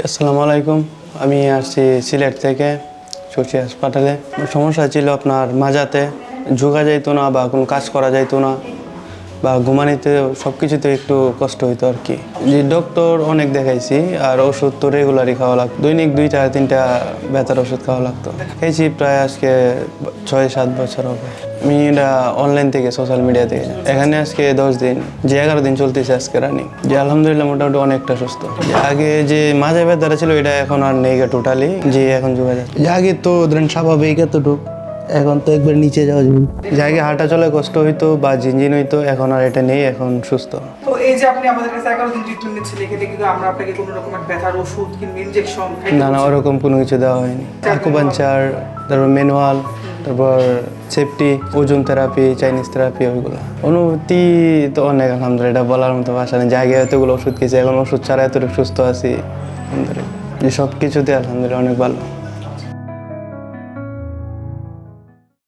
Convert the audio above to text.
আসসালামু আলাইকুম। আমি আসছি সিলেট থেকে শশী হাসপাতালে। সমস্যা ছিল আপনার মাজাতে ঝুঁকা যাইতো না বা কোনো কাজ করা যাইতো না বা ঘুমানিতে সব কিছুতে একটু কষ্ট হইতো আর কি। যে ডক্টর অনেক দেখাইছি আর ওষুধ তো রেগুলারই খাওয়া লাগতো, দৈনিক 2-3টা ব্যথার ওষুধ খাওয়া লাগতো। খেয়েছি প্রায় আজকে 6-7 বছর হবে। আমি এটা অনলাইন থেকে সোশ্যাল মিডিয়া থেকে এখানে আজকে 10 দিন, যে 11 দিন চলতেছে আজকে রানিং। যে আলহামদুলিল্লাহ মোটামুটি অনেকটা সুস্থ। যে আগে যে মাঝে ব্যথাটা ছিল এটা এখন আর নেই টোটালি, যে এখন যোগাযোগ যে আগে তো ধরেন স্বাভাবিক এতটুক, এখন তো একবার নিচে যাওয়া যাবে। যে আগে হাঁটা চলে কষ্ট হইতো বা ঝিনঝিন হইতো, এখন আর এটা নেই, এখন সুস্থ। তো এই যে আপনি আমাদের কাছে 11 দিন ট্রিটমেন্ট নিচ্ছেন, এক্ষেত্রে কিন্তু আমরা আপনাকে কোনো রকমের ব্যথার ওষুধ কিংবা ইনজেকশন না না, ওরকম কোনো কিছু দেওয়া হয়নি। অ্যাকুপাঞ্চার, তারপর ম্যানুয়াল, তারপর সেফটি, ওজন থেরাপি, চাইনিজ থেরাপি, ওইগুলো। অনুভূতি তো অনেক আলহামদুলিল্লাহ, এটা বলার মতো ভাষা নেই। জায়গায় এতগুলো ওষুধ খেয়েছি, এখন ওষুধ ছাড়া এতটুকু সুস্থ আছি আলহামদুলিল্লাহ। যে সব কিছুতে আলহামদুলিল্লাহ অনেক ভালো।